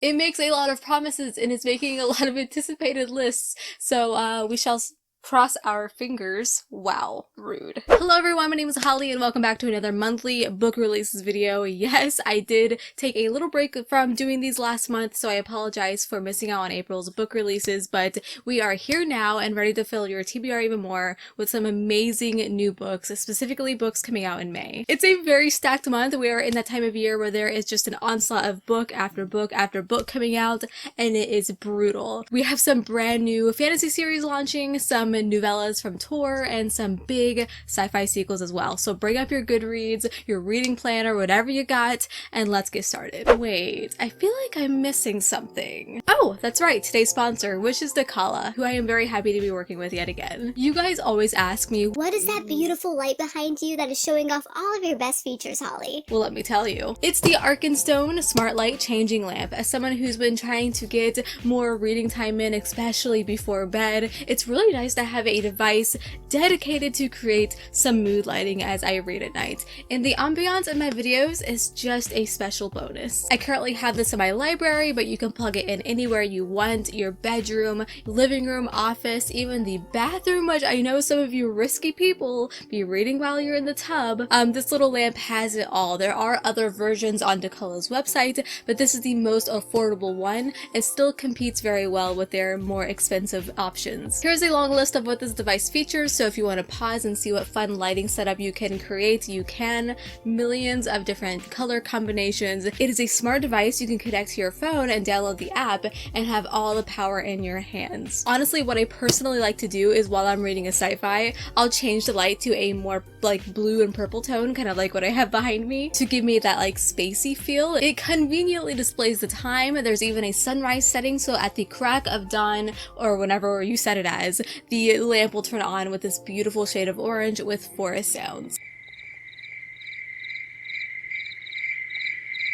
It makes a lot of promises and is making a lot of anticipated lists. So we shall cross our fingers. Wow, rude. Hello everyone, my name is Holly and welcome back to another monthly book releases video. Yes, I did take a little break from doing these last month, so I apologize for missing out on April's book releases, but we are here now and ready to fill your TBR even more with some amazing new books, specifically books coming out in May. It's a very stacked month. We are in that time of year where there is just an onslaught of book after book after book coming out, and it is brutal. We have some brand new fantasy series launching, some novellas from Tor, and some big sci-fi sequels as well. So bring up your Goodreads, your reading planner, whatever you got, and let's get started. Wait, I feel like I'm missing something. Oh, that's right, today's sponsor, which is Dakala, who I am very happy to be working with yet again. You guys always ask me, what is that beautiful light behind you that is showing off all of your best features, Holly? well, let me tell you. It's the Arkenstone Smart Light Changing Lamp. As someone who's been trying to get more reading time in, especially before bed, it's really nice to have a device dedicated to create some mood lighting as I read at night. And the ambiance in my videos is just a special bonus. I currently have this in my library, but you can plug it in anywhere you want, your bedroom, living room, office, even the bathroom, which I know some of you risky people be reading while you're in the tub. This little lamp has it all. There are other versions on Dakala's website, but this is the most affordable one and still competes very well with their more expensive options. Here's a long list of what this device features, so if you want to pause and see what fun lighting setup you can create, you can. Millions of different color combinations. It is a smart device you can connect to your phone and download the app and have all the power in your hands. Honestly, what I personally like to do is while I'm reading a sci-fi, I'll change the light to a more like blue and purple tone, kind of like what I have behind me, to give me that like spacey feel. It conveniently displays the time. There's even a sunrise setting, so at the crack of dawn, or whenever you set it as, the lamp will turn on with this beautiful shade of orange with forest sounds.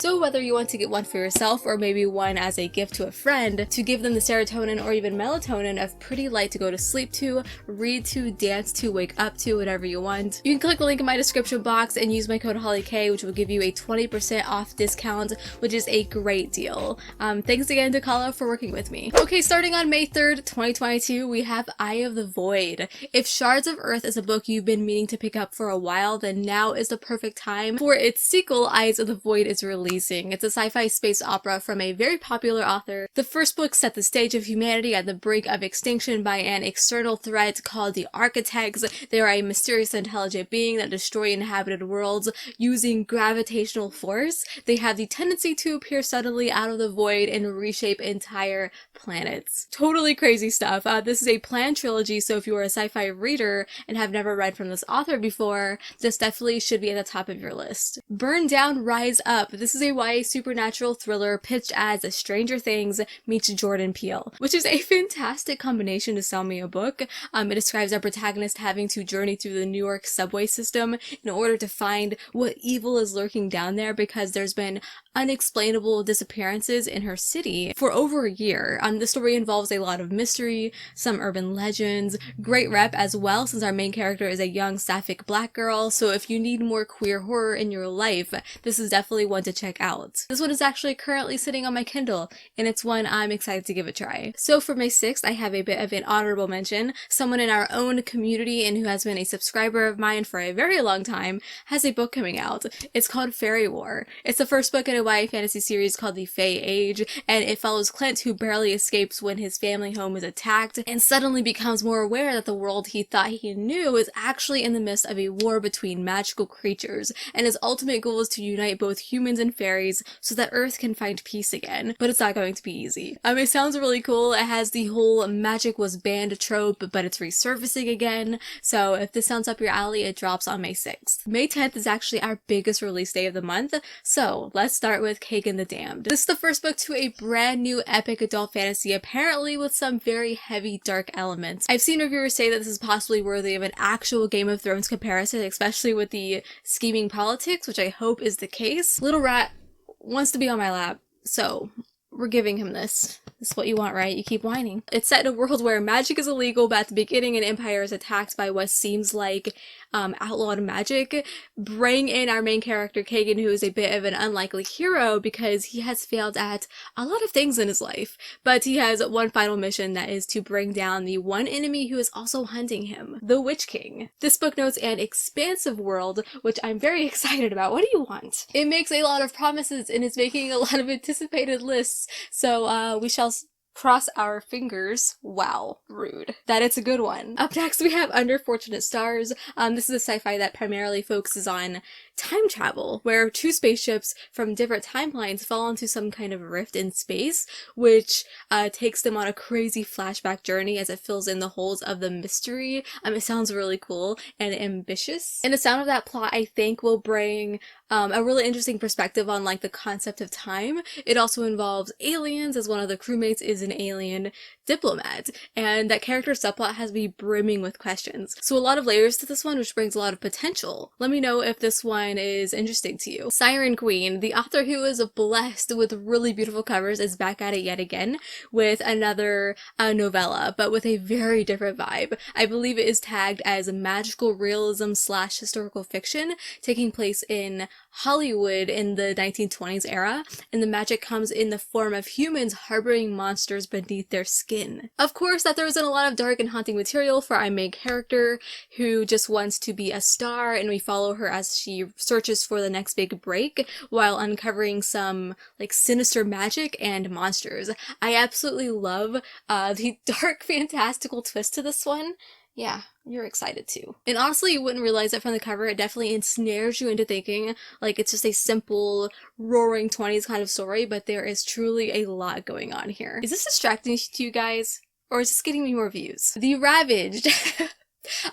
So whether you want to get one for yourself or maybe one as a gift to a friend to give them the serotonin or even melatonin of pretty light to go to sleep to, read to, dance to, wake up to, whatever you want, you can click the link in my description box and use my code HollyK, which will give you a 20% off discount, which is a great deal. Thanks again to Dakala for working with me. Okay, starting on May 3rd, 2022, we have Eye of the Void. If Shards of Earth is a book you've been meaning to pick up for a while, then now is the perfect time for its sequel, Eyes of the Void is releasing. It's a sci-fi space opera from a very popular author. The first book set the stage of humanity at the brink of extinction by an external threat called the Architects. They are a mysterious intelligent being that destroy inhabited worlds using gravitational force. They have the tendency to appear suddenly out of the void and reshape entire planets. Totally crazy stuff. This is a planned trilogy, so if you are a sci-fi reader and have never read from this author before, this definitely should be at the top of your list. Burn Down, Rise Up. This is a YA supernatural thriller pitched as Stranger Things meets Jordan Peele, which is a fantastic combination to sell me a book. It describes our protagonist having to journey through the New York subway system in order to find what evil is lurking down there because there's been unexplainable disappearances in her city for over a year. The story involves a lot of mystery, some urban legends, great rep as well since our main character is a young sapphic black girl, so if you need more queer horror in your life, this is definitely one to check out. This one is actually currently sitting on my Kindle, and it's one I'm excited to give a try. So for May 6th, I have a bit of an honorable mention. Someone in our own community and who has been a subscriber of mine for a very long time has a book coming out. It's called Fairy War. It's the first book in a YA fantasy series called The Fae Age, and it follows Clint, who barely escapes when his family home is attacked and suddenly becomes more aware that the world he thought he knew is actually in the midst of a war between magical creatures, and his ultimate goal is to unite both humans and fairies so that Earth can find peace again. But it's not going to be easy. It sounds really cool. It has the whole magic was banned trope, but it's resurfacing again. So if this sounds up your alley, it drops on May 6th. May 10th is actually our biggest release day of the month, so let's start with KAGEN the Damned. This is the first book to a brand new epic adult fantasy, apparently with some very heavy dark elements. I've seen reviewers say that this is possibly worthy of an actual Game of Thrones comparison, especially with the scheming politics, which I hope is the case. Little Rat wants to be on my lap, so we're giving him this This is what you want, right? You keep whining. It's set in a world where magic is illegal, but at the beginning an empire is attacked by what seems like outlawed magic. Bring in our main character, KAGEN, who is a bit of an unlikely hero because he has failed at a lot of things in his life. But he has one final mission, that is to bring down the one enemy who is also hunting him, the Witch King. This book notes an expansive world, which I'm very excited about. What do you want? It makes a lot of promises and is making a lot of anticipated lists, so we shall cross our fingers. Wow, rude. That it's a good one. Up next we have Under Fortunate Stars. This is a sci-fi that primarily focuses on time travel, where two spaceships from different timelines fall into some kind of rift in space, which takes them on a crazy flashback journey as it fills in the holes of the mystery. It sounds really cool and ambitious. And the sound of that plot, I think, will bring a really interesting perspective on like the concept of time. It also involves aliens, as one of the crewmates is an alien diplomat, and that character subplot has me brimming with questions. So a lot of layers to this one, which brings a lot of potential. Let me know if this one is interesting to you. Siren Queen, the author who is blessed with really beautiful covers, is back at it yet again with another novella, but with a very different vibe. I believe it is tagged as magical realism / historical fiction, taking place in Hollywood in the 1920s era, and the magic comes in the form of humans harboring monsters beneath their skin. Of course, that throws in a lot of dark and haunting material for our main character, who just wants to be a star, and we follow her as she searches for the next big break while uncovering some like sinister magic and monsters. I absolutely love the dark fantastical twist to this one. Yeah, you're excited too. And honestly, you wouldn't realize it from the cover. It definitely ensnares you into thinking like it's just a simple roaring 20s kind of story, but there is truly a lot going on here. Is this distracting to you guys? Or is this getting me more views? The Ravaged.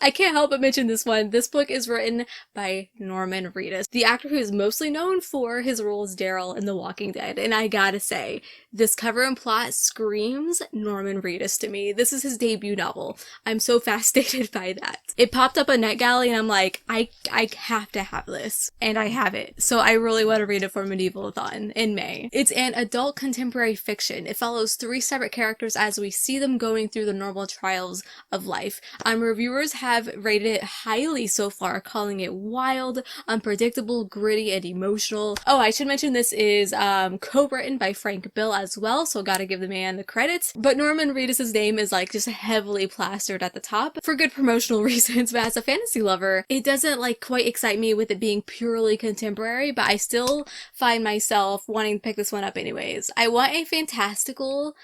I can't help but mention this one. This book is written by Norman Reedus, the actor who is mostly known for his role as Daryl in The Walking Dead. And I gotta say, this cover and plot screams Norman Reedus to me. This is his debut novel. I'm so fascinated by that. It popped up on NetGalley and I'm like, I have to have this. And I have it. So I really want to read it for Medieval-a-thon in May. It's an adult contemporary fiction. It follows 3 separate characters as we see them going through the normal trials of life. Reviewers have rated it highly so far, calling it wild, unpredictable, gritty, and emotional. Oh, I should mention this is co-written by Frank Bill as well, so gotta give the man the credit. But Norman Reedus' name is like just heavily plastered at the top for good promotional reasons, but as a fantasy lover, it doesn't like quite excite me with it being purely contemporary, but I still find myself wanting to pick this one up anyways. I want a fantastical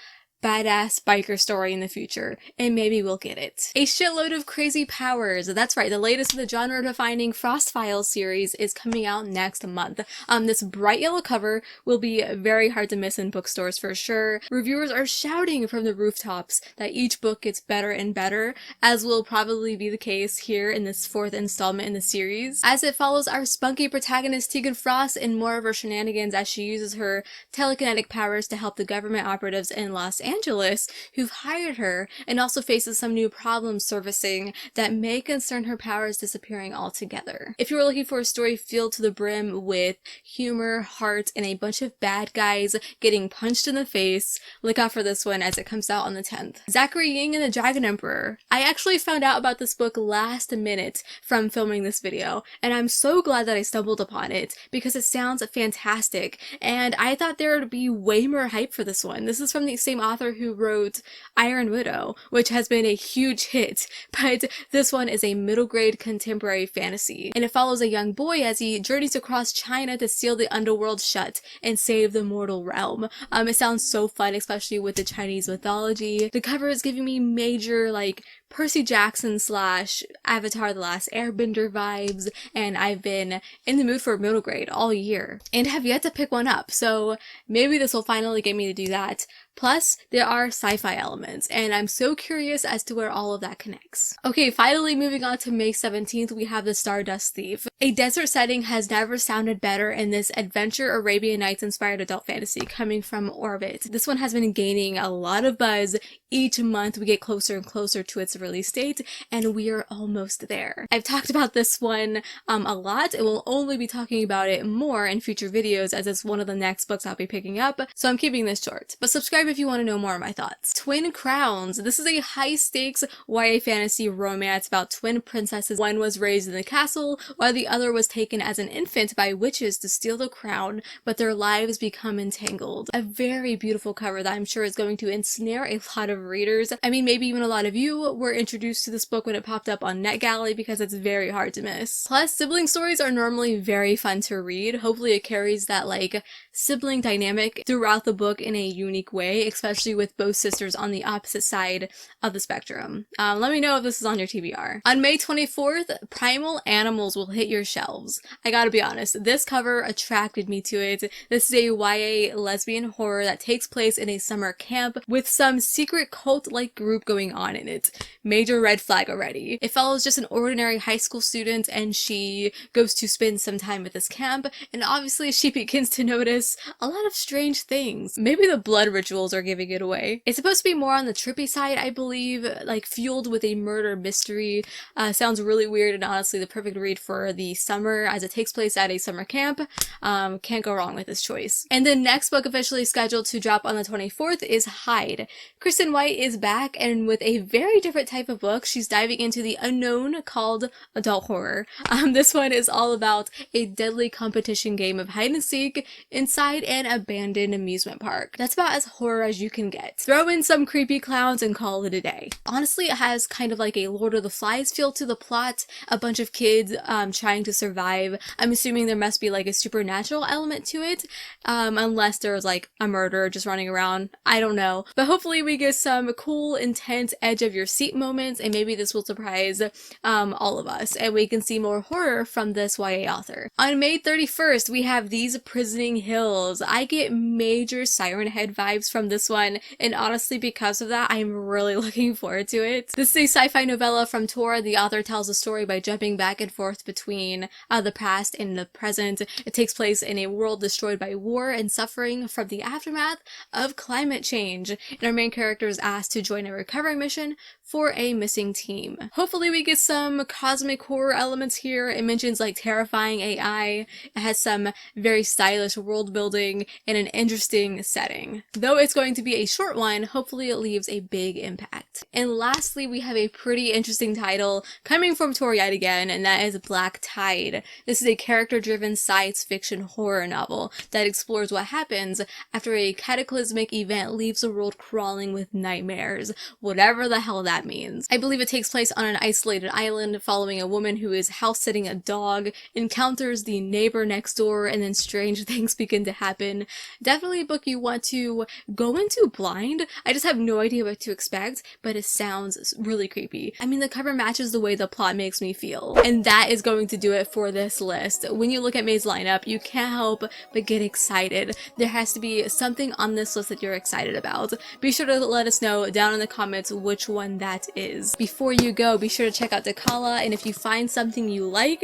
badass biker story in the future, and maybe we'll get it. A shitload of crazy powers. That's right, the latest in the genre-defining Frost Files series is coming out next month. This bright yellow cover will be very hard to miss in bookstores for sure. Reviewers are shouting from the rooftops that each book gets better and better, as will probably be the case here in this 4th installment in the series, as it follows our spunky protagonist Tegan Frost and more of her shenanigans as she uses her telekinetic powers to help the government operatives in Los Angeles who've hired her, and also faces some new problems surfacing that may concern her powers disappearing altogether. If you're looking for a story filled to the brim with humor, heart, and a bunch of bad guys getting punched in the face, look out for this one as it comes out on the 10th. Zachary Ying and the Dragon Emperor. I actually found out about this book last minute from filming this video, and I'm so glad that I stumbled upon it because it sounds fantastic, and I thought there would be way more hype for this one. This is from the same author who wrote Iron Widow, which has been a huge hit, but this one is a middle grade contemporary fantasy, and it follows a young boy as he journeys across China to seal the underworld shut and save the mortal realm. It sounds so fun, especially with the Chinese mythology. The cover is giving me major like Percy Jackson / Avatar The Last Airbender vibes, and I've been in the mood for middle grade all year and have yet to pick one up, so maybe this will finally get me to do that. Plus, there are sci-fi elements, and I'm so curious as to where all of that connects. Okay, finally moving on to May 17th, we have The Stardust Thief. A desert setting has never sounded better in this adventure Arabian Nights inspired adult fantasy coming from Orbit. This one has been gaining a lot of buzz. Each month we get closer and closer to its release date, and we are almost there. I've talked about this one a lot, and will only be talking about it more in future videos as it's one of the next books I'll be picking up, so I'm keeping this short. But subscribe if you want to know more of my thoughts. Twin Crowns. This is a high-stakes YA fantasy romance about twin princesses. One was raised in the castle, while the other was taken as an infant by witches to steal the crown, but their lives become entangled. A very beautiful cover that I'm sure is going to ensnare a lot of readers. I mean, maybe even a lot of you were introduced to this book when it popped up on NetGalley because it's very hard to miss. Plus, sibling stories are normally very fun to read. Hopefully it carries that like sibling dynamic throughout the book in a unique way, especially with both sisters on the opposite side of the spectrum. Let me know if this is on your TBR. On May 24th, Primal Animals will hit your shelves. I gotta be honest, this cover attracted me to it. This is a YA lesbian horror that takes place in a summer camp with some secret cult-like group going on in it. Major red flag already. It follows just an ordinary high school student, and she goes to spend some time at this camp, and obviously she begins to notice a lot of strange things. Maybe the blood rituals are giving it away. It's supposed to be more on the trippy side, I believe, like fueled with a murder mystery. Sounds really weird, and honestly the perfect read for the summer as it takes place at a summer camp. Can't go wrong with this choice. And the next book officially scheduled to drop on the 24th is Hide. Kristen White is back, and with a very different type of book. She's diving into the unknown called adult horror. This one is all about a deadly competition game of hide and seek inside an abandoned amusement park. That's about as horror as you can get. Throw in some creepy clowns and call it a day. Honestly, it has kind of like a Lord of the Flies feel to the plot. A bunch of kids trying to survive. I'm assuming there must be like a supernatural element to it, unless there's like a murderer just running around. I don't know. But hopefully we get some cool, intense, edge of your seat moments, and maybe this will surprise all of us, and we can see more horror from this YA author. On May 31st, we have These Prisoning Hills. I get major Siren Head vibes from this one, and honestly, because of that, I'm really looking forward to it. This is a sci-fi novella from Tor. The author tells a story by jumping back and forth between the past and the present. It takes place in a world destroyed by war and suffering from the aftermath of climate change, and our main character is asked to join a recovery mission for a missing team. Hopefully we get some cosmic horror elements here. It mentions like terrifying AI. It has some very stylish world building and an interesting setting. Though it's going to be a short one, hopefully it leaves a big impact. And lastly, we have a pretty interesting title coming from Tor yet again, and that is Black Tide. This is a character-driven science fiction horror novel that explores what happens after a cataclysmic event leaves the world crawling with nightmares, whatever the hell that means. I believe it takes place on an isolated island following a woman who is house-sitting a dog, encounters the neighbor next door, and then strange things begin to happen. Definitely a book you want to go into blind. I just have no idea what to expect, but it sounds really creepy. I mean, the cover matches the way the plot makes me feel, and that is going to do it for this list. When you look at May's lineup, you can't help but get excited. There has to be something on this list that you're excited about. Be sure to let us know down in the comments which one that is. Before you go, be sure to check out Decala, and if you find something you like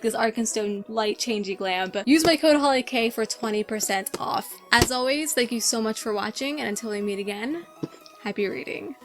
this Arkenstone light changing lamp, use my code HollyK for 20% off. As always, thank you so much for watching, and until we meet again, happy reading.